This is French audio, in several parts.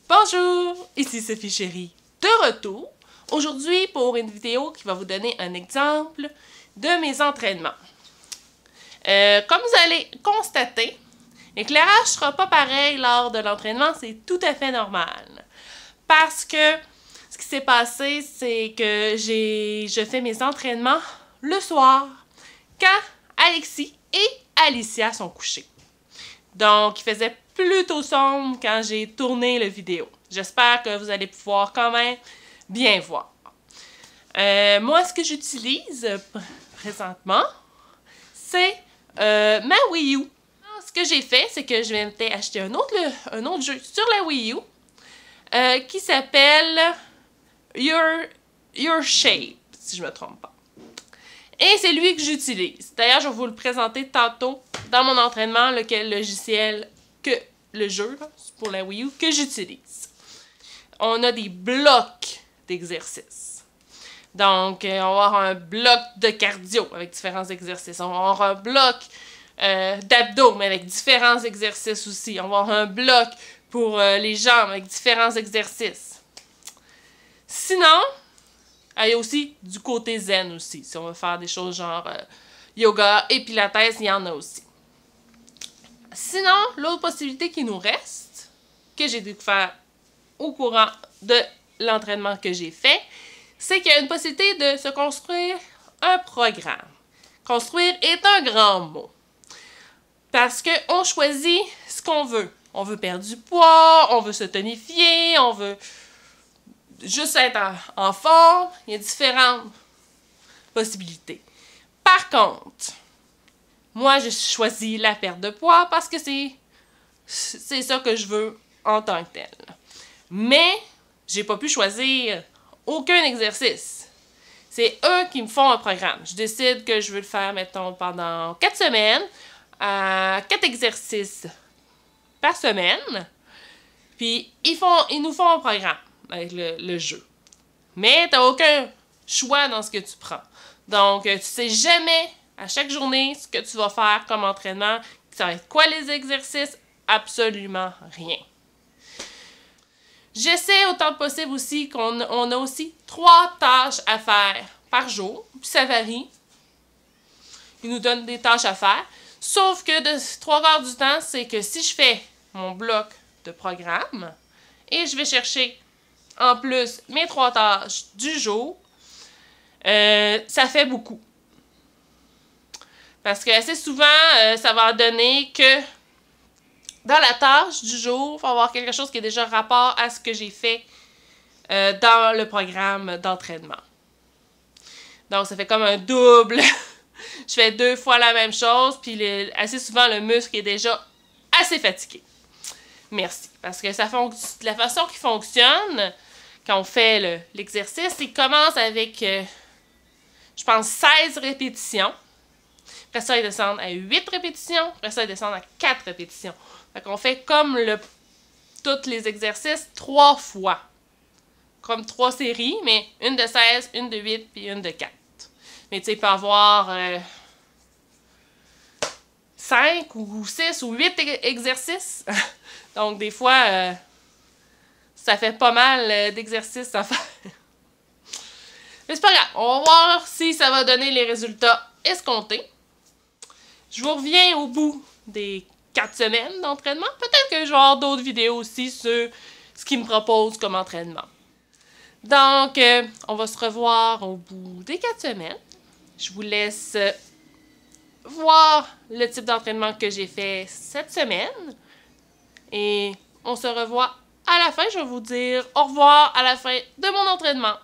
Bonjour, ici Sophie Chérie, de retour aujourd'hui pour une vidéo qui va vous donner un exemple de mes entraînements. Comme vous allez constater, l'éclairage ne sera pas pareil lors de l'entraînement, c'est tout à fait normal. Parce que ce qui s'est passé, c'est que je fais mes entraînements le soir, quand Alexis et Alicia sont couchés. Donc, il faisait plutôt sombre quand j'ai tourné la vidéo. J'espère que vous allez pouvoir quand même bien voir. Moi, ce que j'utilise présentement, c'est ma Wii U. Alors, ce que j'ai fait, c'est que je m'étais acheté un autre jeu sur la Wii U qui s'appelle Your Shape, si je ne me trompe pas. Et c'est lui que j'utilise. D'ailleurs, je vais vous le présenter tantôt dans mon entraînement, lequel logiciel que le jeu là, pour la Wii U que j'utilise. On a des blocs d'exercices. Donc, on va avoir un bloc de cardio avec différents exercices. On va avoir un bloc d'abdos, mais avec différents exercices aussi. On va avoir un bloc pour les jambes avec différents exercices. Sinon, il y a aussi du côté zen aussi. Si on veut faire des choses genre yoga et pilates, il y en a aussi. Sinon, l'autre possibilité qui nous reste, que j'ai découvert au courant de l'entraînement que j'ai fait, c'est qu'il y a une possibilité de se construire un programme. Construire est un grand mot. Parce qu'on choisit ce qu'on veut. On veut perdre du poids, on veut se tonifier, on veut juste être en forme. Il y a différentes possibilités. Par contre, moi, j'ai choisi la perte de poids parce que c'est ça que je veux en tant que tel. Mais, j'ai pas pu choisir aucun exercice. C'est eux qui me font un programme. Je décide que je veux le faire, mettons, pendant 4 semaines, 4 exercices par semaine. Puis, ils nous font un programme avec le jeu. Mais, t'as aucun choix dans ce que tu prends. Donc, tu sais jamais à chaque journée ce que tu vas faire comme entraînement. Ça va être quoi les exercices? Absolument rien. J'essaie autant que possible aussi qu'on a aussi 3 tâches à faire par jour. Puis ça varie. Ils nous donnent des tâches à faire. Sauf que de 3 quarts du temps, c'est que si je fais mon bloc de programme et je vais chercher en plus mes 3 tâches du jour, ça fait beaucoup. Parce que assez souvent, ça va donner que dans la tâche du jour, il va y avoir quelque chose qui est déjà rapport à ce que j'ai fait dans le programme d'entraînement. Donc, ça fait comme un double. Je fais 2 fois la même chose, puis assez souvent, le muscle est déjà assez fatigué. Merci. Parce que la façon qu'il fonctionne, quand on fait l'exercice, il commence avec, je pense, 16 répétitions. Après ça, ils descendent à 8 répétitions. Après ça, ils descendent à 4 répétitions. Fait qu'on fait comme tous les exercices 3 fois. Comme 3 séries, mais une de 16, une de 8, puis une de 4. Mais tu sais, il peut y avoir 5 ou 6 ou 8 exercices. Donc, des fois, ça fait pas mal d'exercices à faire. Mais c'est pas grave. On va voir si ça va donner les résultats escomptés. Je vous reviens au bout des 4 semaines d'entraînement. Peut-être que je vais avoir d'autres vidéos aussi sur ce qu'ils me proposent comme entraînement. Donc, on va se revoir au bout des 4 semaines. Je vous laisse voir le type d'entraînement que j'ai fait cette semaine. Et on se revoit à la fin. Je vais vous dire au revoir à la fin de mon entraînement.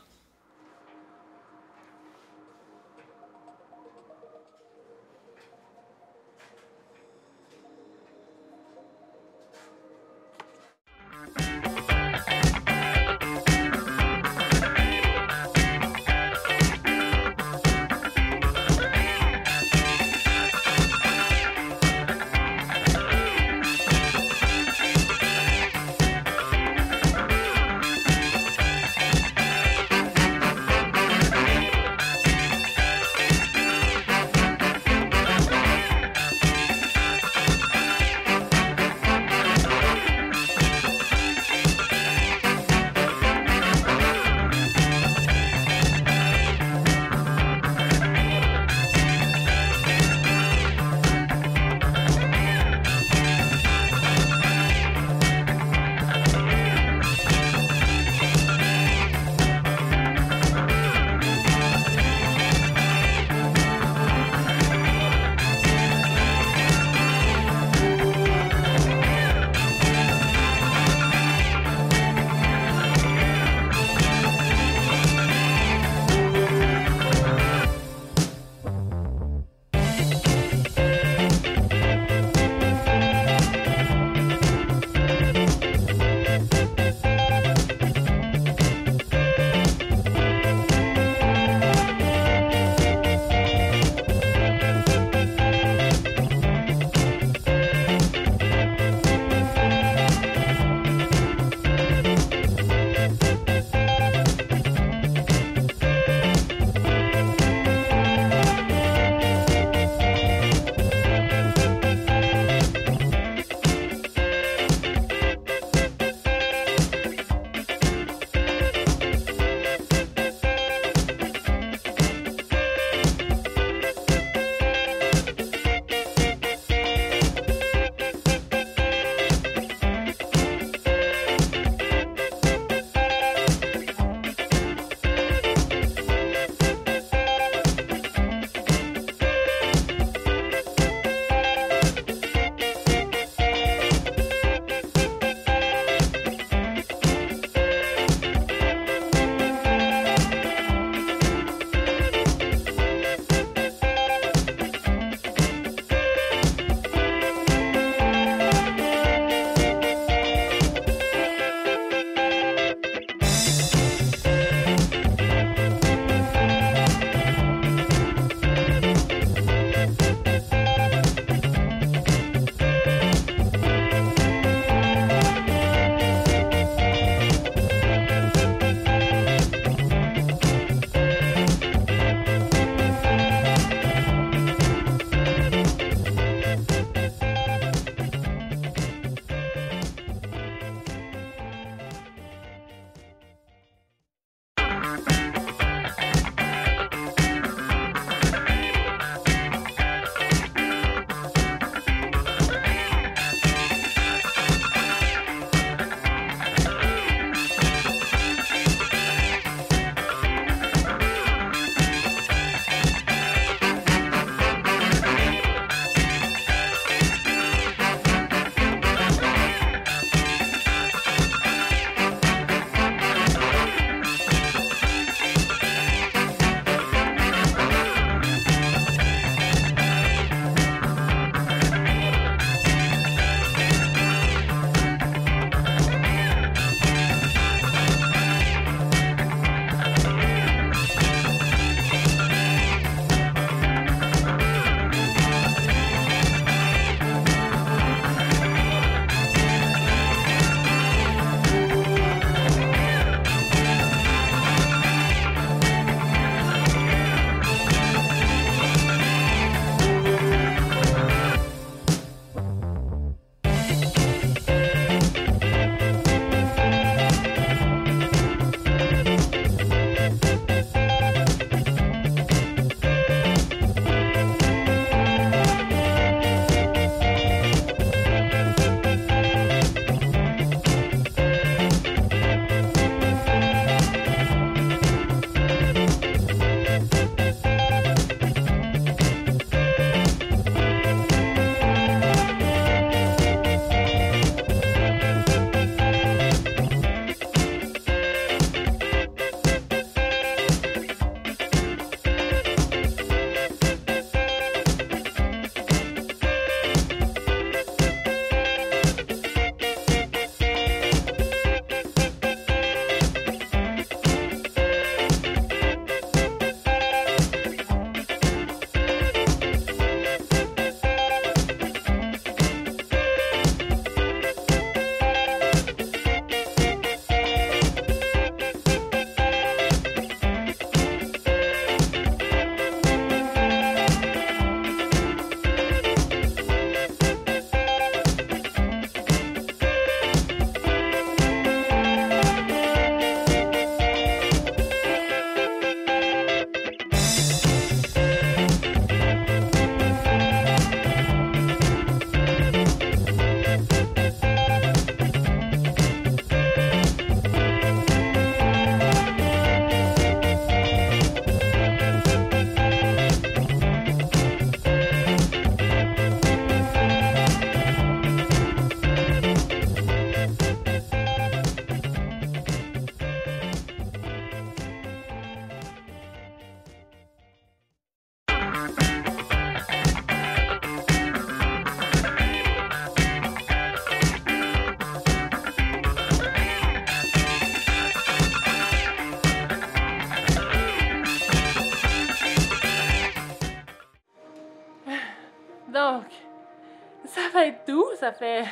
ça va être tout. Ça fait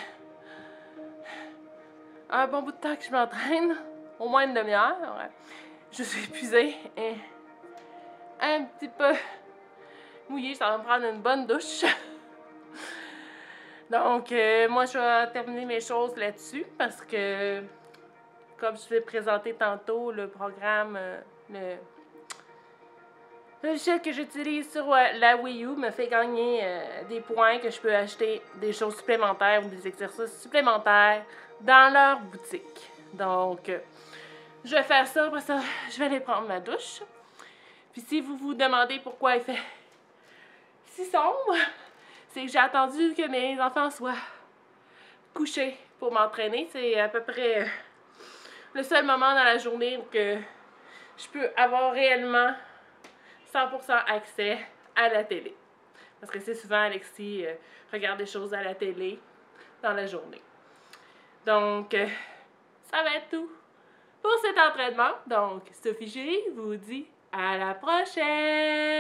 un bon bout de temps que je m'entraîne. Au moins une demi-heure. Je suis épuisée et un petit peu mouillée. Ça va me prendre une bonne douche. Donc, moi, je vais terminer mes choses là-dessus parce que, comme je vais présenter tantôt, le programme, le logiciel que j'utilise sur la Wii U me fait gagner des points que je peux acheter des choses supplémentaires ou des exercices supplémentaires dans leur boutique. Donc, je vais faire ça, après ça, je vais aller prendre ma douche. Puis si vous vous demandez pourquoi il fait si sombre, c'est que j'ai attendu que mes enfants soient couchés pour m'entraîner. C'est à peu près le seul moment dans la journée où que je peux avoir réellement 100% accès à la télé. Parce que c'est souvent Alexis regarde des choses à la télé dans la journée. Donc, ça va être tout pour cet entraînement. Donc, Sophie Chérie vous dit à la prochaine!